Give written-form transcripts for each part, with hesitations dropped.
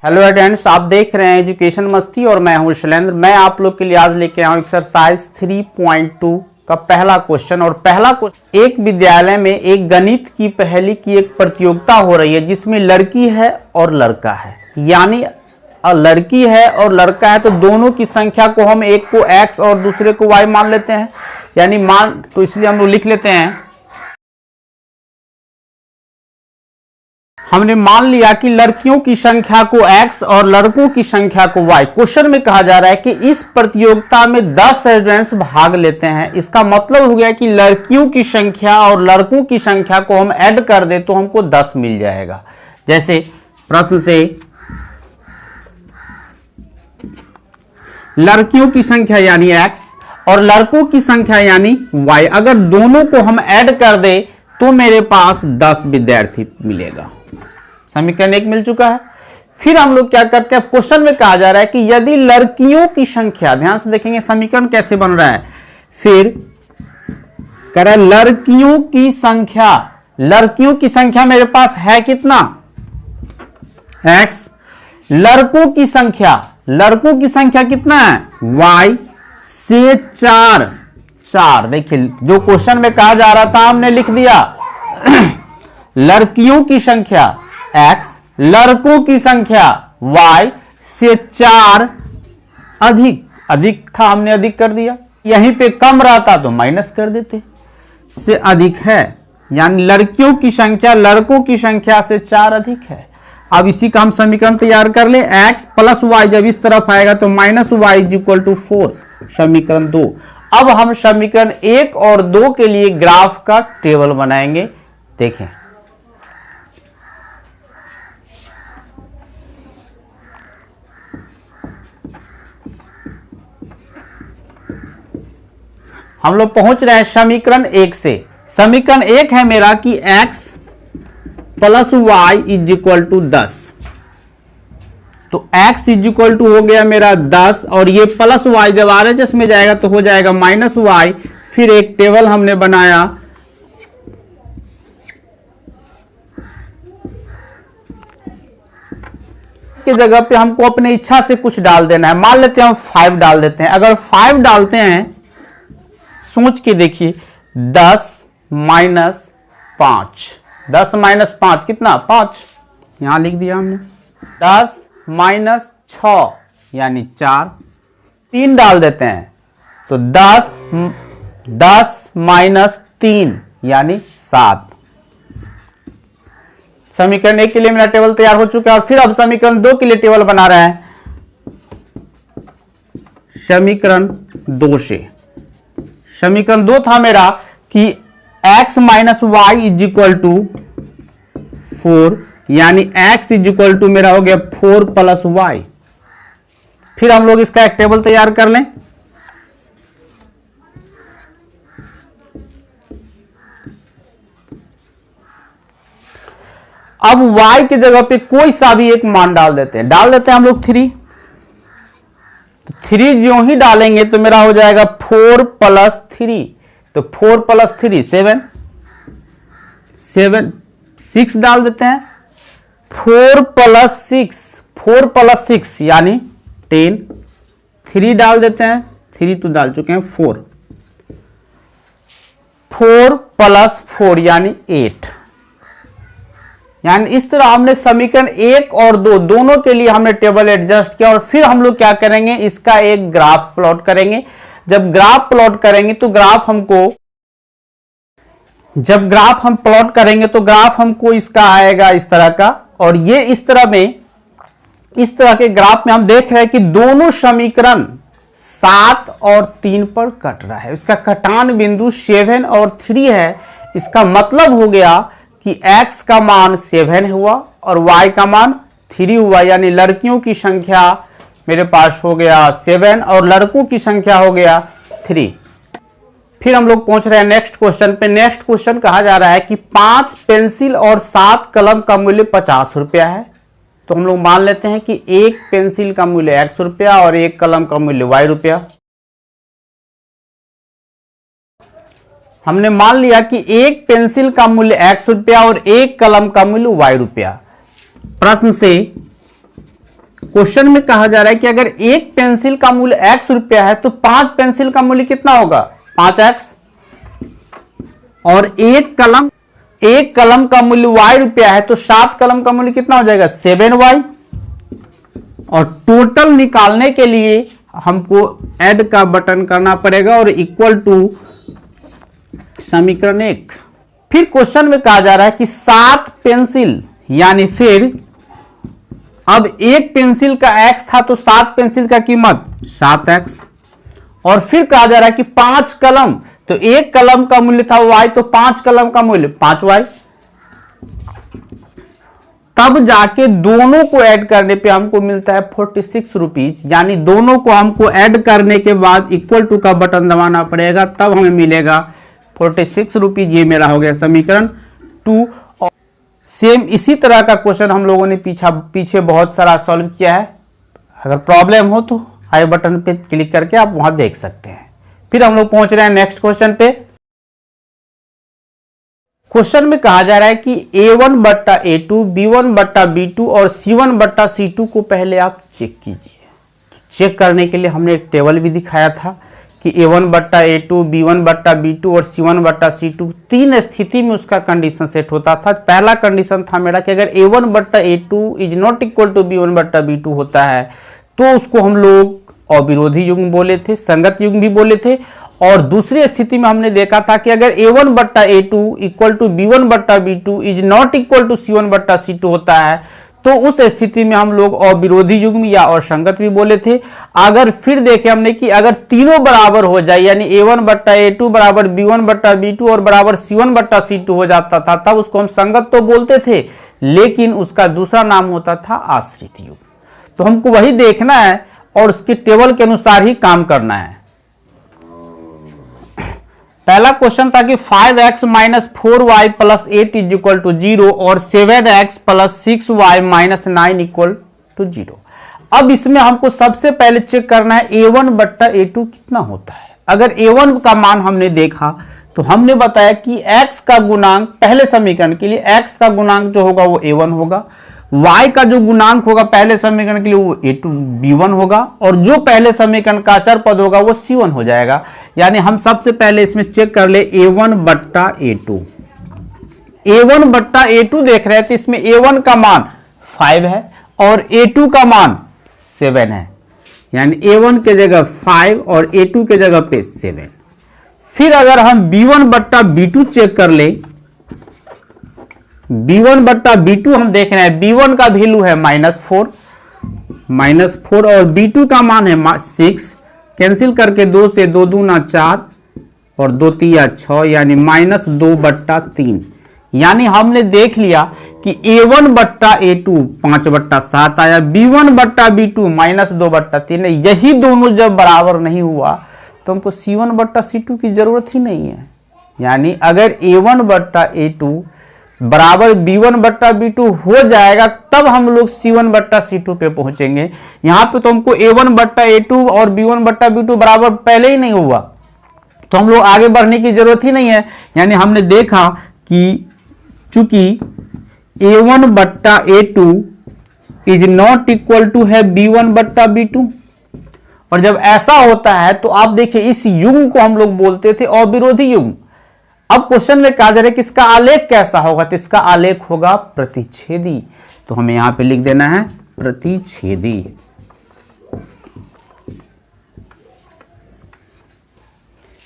Hello students, आप देख रहे हैं एजुकेशन मस्ती और मैं हूं शैलेंद्र। मैं आप लोग के लिए आज लेके आया हूं एक्सरसाइज 3.2 का पहला क्वेश्चन। और पहला क्वेश्चन, एक विद्यालय में एक गणित की पहेली की एक प्रतियोगिता हो रही है जिसमें लड़की है और लड़का है। यानी लड़की है और लड़का है तो दोनों की संख्या को हम एक को x और दूसरे को y मान लेते हैं। यानी मान तो इसलिए हम लोग लिख लेते हैं, हमने मान लिया कि लड़कियों की संख्या को x और लड़कों की संख्या को y। क्वेश्चन में कहा जा रहा है कि इस प्रतियोगिता में 10 स्टूडेंट्स भाग लेते हैं। इसका मतलब हो गया कि लड़कियों की संख्या और लड़कों की संख्या को हम ऐड कर दे तो हमको 10 मिल जाएगा। जैसे प्रश्न से लड़कियों की संख्या यानी x और लड़कों की संख्या यानी y, अगर दोनों को हम ऐड कर दे तो मेरे पास 10 विद्यार्थी मिलेगा। समीकरण 1 मिल चुका है। फिर हम लोग क्या करते हैं, क्वेश्चन में कहा जा रहा है कि यदि लड़कियों की संख्या, ध्यान से देखेंगे समीकरण कैसे बन रहा है। फिर कह रहा है लड़कियों की संख्या मेरे पास है कितना x, लड़कों की संख्या कितना है y से 4। देखिए जो क्वेश्चन में कहा जा रहा था हमने लिख दिया लड़कियों की संख्या x, लड़कों की संख्या y से 4 अधिक था, हमने अधिक कर दिया। यहीं पे कम रहता तो माइनस कर देते, से अधिक है यानी लड़कियों की संख्या लड़कों की संख्या से 4 अधिक है। अब इसी का हम समीकरण तैयार कर ले, x प्लस y जब इस तरफ आएगा तो minus y is equal to 4, समीकरण 2। अब हम समीकरण 1 और 2 के लिए ग्राफ का टेबल बनाएंगे। देखें हम लोग पहुंच रहे हैं समीकरण 1 से। समीकरण 1 है मेरा कि x plus y is equal to 10, तो x इज इक्वल टू हो गया मेरा 10 और ये प्लस y जब RHS में जाएगा तो हो जाएगा माइनस y। फिर एक टेबल हमने बनाया, की जगह पे हमको अपनी इच्छा से कुछ डाल देना है। मान लेते हैं हम 5 डाल देते हैं। अगर 5 डालते हैं, सोच के देखिए, 10 माइनस 5 कितना 5, यहां लिख दिया हमने। 10 माइनस 6 यानी 4, 3 डाल देते हैं तो 10 माइनस 3 यानी 7। समीकरण 1 के लिए मेरा टेबल तैयार हो चुका है। और फिर अब समीकरण 2 के लिए टेबल बना रहे हैं। समीकरण 2 से, समीकरण 2 था मेरा कि x minus y is equal to 4, यानी x इज इक्वल टू मेरा हो गया 4 प्लस वाई। फिर हम लोग इसका एक टेबल तैयार कर लें। अब y की जगह पे कोई सा भी एक मान डाल देते हैं हम लोग 3। तो 3 जो ही डालेंगे तो मेरा हो जाएगा 4 प्लस 3, तो 4 प्लस 3 7 6 डाल देते हैं। 4 प्लस 6 यानी 10। 3 डाल देते हैं, 3 तो डाल चुके हैं 4 प्लस 4 यानी 8। यानी इस तरह हमने समीकरण 1 और 2 दोनों के लिए हमने टेबल एडजस्ट किया। और फिर हम लोग क्या करेंगे, इसका एक ग्राफ प्लॉट करेंगे। जब ग्राफ प्लॉट करेंगे तो ग्राफ हमको इसका आएगा इस तरह का। और ये इस तरह के ग्राफ में हम देख रहे हैं कि दोनों समीकरण 7 और 3 पर कट रहा है। इसका कटान बिंदु 7 और 3 है। इसका मतलब हो गया कि x का मान 7 हुआ और y का मान 3 हुआ। यानी लड़कियों की संख्या मेरे पास हो गया 7 और लड़कों की संख्या हो गया 3। फिर हम लोग पहुंच रहे हैं नेक्स्ट क्वेश्चन पे। नेक्स्ट क्वेश्चन कहा जा रहा है कि 5 पेंसिल और 7 कलम का मूल्य 50 रुपया है। तो हम लोग मान लेते हैं कि एक पेंसिल का मूल्य x रुपया और एक कलम का मूल्य y रुपया। हमने मान लिया कि एक पेंसिल का मूल्य x रुपया और एक कलम का मूल्य y रुपया। प्रश्न से क्वेश्चन में कहा जा रहा है कि अगर एक पेंसिल का मूल्य x रुपया है तो 5 पेंसिल का मूल्य कितना होगा 5x, और एक कलम का मूल्य y रुपया है तो 7 कलम का मूल्य कितना हो जाएगा 7y। और टोटल निकालने के लिए हमको ऐड का बटन करना पड़ेगा और इक्वल टू समीकरण 1। फिर क्वेश्चन में कहा जा रहा है कि 7 पेंसिल, यानी फिर अब एक पेंसिल का x था तो 7 पेंसिल का कीमत 7x, और फिर कहा जा रहा है कि 5 कलम, तो एक कलम का मूल्य था y तो 5 कलम का मूल्य 5y। तब जाके दोनों को ऐड करने पे हमको मिलता है 46 रुपीज, यानी दोनों को हमको ऐड करने के बाद इक्वल टू का बटन दबाना पड़ेगा, तब हमें मिलेगा 46 रुपीज। ये मेरा हो गया समीकरण 2। और सेम इसी तरह का क्वेश्चन हम लोगों ने पीछे बहुत सारा सॉल्व किया है। अगर प्रॉब्लम हो तो आई बटन पे क्लिक करके आप वहां देख सकते हैं। फिर हम लोग पहुंच रहे हैं नेक्स्ट क्वेश्चन पे। क्वेश्चन में कहा जा रहा है कि A1 बट्टा A2, B1 बट्टा B2 और C1 बट्टा C2 को पहले आप चेक कीजिए। चेक करने के लिए हमने एक टेबल भी दिखाया था कि A1 बट्टा A2, B1 बट्टा B2 और C1 बट्टा C2 तीन स्थिति में उसका कंडीशन सेट होता था। पहला कंडीशन था मेरा कि अगर A1 बट्टा A2 is not equal to B1 बट्टा B2 होता है तो उसको हम लोग अविरोधी युग्म बोले थे, संगत युग्म भी बोले थे। और दूसरी स्थिति में हमने देखा था कि अगर A1 बट्टा A2 इक्वल टू B1 बट्टा B2 is not equal to C1 बट्टा C2 होता है तो उस स्थिति में हम लोग अविरोधी युग्म या असंगत भी बोले थे। अगर फिर देखे हमने कि अगर तीनों बराबर हो जाए, यानी A1 बट्टा A2 बराबर B1 बट्टा B2 और बराबर C1 बट्टा C2 हो जाता था, तब उसको हम संगत तो बोलते थे, लेकिन उसका दूसरा नाम होता था आश्रित युग्म। तो हमको वही देखना है और उसके टेबल के अनुसार ही काम करना है। पहला क्वेश्चन था कि 5x minus 4y plus 8 is equal to 0 और 7x plus 6y minus 9 equal to 0। अब इसमें हमको सबसे पहले चेक करना है A1 बट्टा A2 कितना होता है। अगर A1 का मान हमने देखा तो हमने बताया कि x का गुणांक, पहले समीकरण के लिए x का गुणांक जो होगा वो A1 होगा, y का जो गुणांक होगा पहले समीकरण के लिए वो A2 B1 होगा, और जो पहले समीकरण का अचर पद होगा वो C1 हो जाएगा। यानी हम सबसे पहले इसमें चेक कर ले A1 बट्टा A2। A1 बट्टा A2 देख रहे थे, इसमें A1 का मान 5 है और A2 का मान 7 है, यानी A1 के जगह 5 और A2 के जगह पे 7। फिर अगर हम B1 बट्टा B2 चेक कर ले, B1 बट्टा B2 हम देख रहे हैं, B1 का वैल्यू है -4 और B2 का मान है 6। कैंसिल करके 2 से 2 दूना 4 और 2 तिया 6, यानी -2 बट्टा 3। यानी हमने देख लिया कि A1 बट्टा A2 5 बट्टा 7 आया, B1 बट्टा B2 -2 बट्टा 3। यही दोनों जब बराबर नहीं हुआ तो हमको C1 बट्टा C2 की जरूरत ही नहीं है। यानी अगर A1 बट्टा A2 बराबर B1 बट्टा B2 हो जाएगा तब हम लोग C1 बट्टा C2 पे पहुंचेंगे। यहां पे तो हमको A1 बट्टा A2 और B1 बट्टा B2 बराबर पहले ही नहीं हुआ, तो हम लोग आगे बढ़ने की जरूरत ही नहीं है। यानी हमने देखा कि चूंकि A1 बट्टा A2 is not equal to है B1 बट्टा B2, और जब ऐसा होता है तो आप देखिए इस युग्म को हम लोग बोलते थे अविरोधी युग्म। अब क्वेश्चन में कहा जा रहा है कि इसका आलेख कैसा होगा, तो इसका आलेख होगा प्रतिच्छेदी। तो हमें यहां पे लिख देना है प्रतिच्छेदी।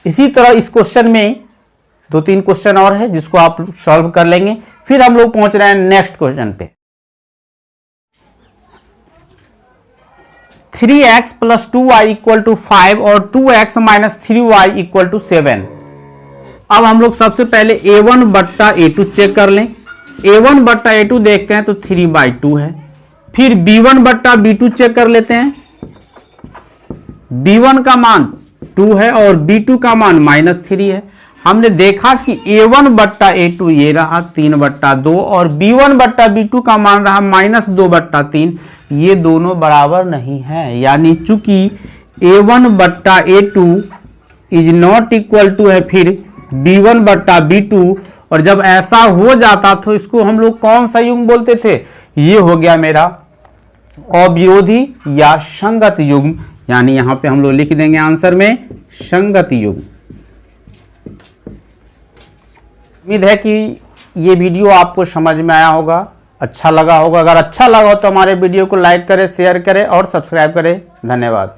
इसी तरह इस क्वेश्चन में 2-3 क्वेश्चन और है जिसको आप सॉल्व कर लेंगे। फिर हम लोग पहुंच रहे हैं नेक्स्ट क्वेश्चन पे। 3x plus 2y equal to 5 और 2x minus 3y equal to 7। अब हम लोग सबसे पहले A1 बट्टा A2 चेक कर लें। A1 बट्टा A2 देखते हैं तो 3/2 है। फिर B1 बट्टा B2 चेक कर लेते हैं। B1 का मान 2 है और B2 का मान -3 है। हमने देखा कि A1 बट्टा A2 ये रहा 3/2 और B1 बट्टा B2 का मान रहा -2/3। ये दोनों बराबर नहीं है, यानी चूंकि A1 बट्टा A2 is not equal to है फिर B1 बट्टा B2, और जब ऐसा हो जाता तो इसको हम लोग कौन सा युग्म बोलते थे, ये हो गया मेरा अविरोधी या संगत युग्म, यानी यहां पे हम लोग लिख देंगे आंसर में संगत युग्म। उम्मीद है कि ये वीडियो आपको समझ में आया होगा, अच्छा लगा होगा। अगर अच्छा लगा हो तो हमारे वीडियो को लाइक करें, शेयर करें और सब्सक्राइब करें। धन्यवाद।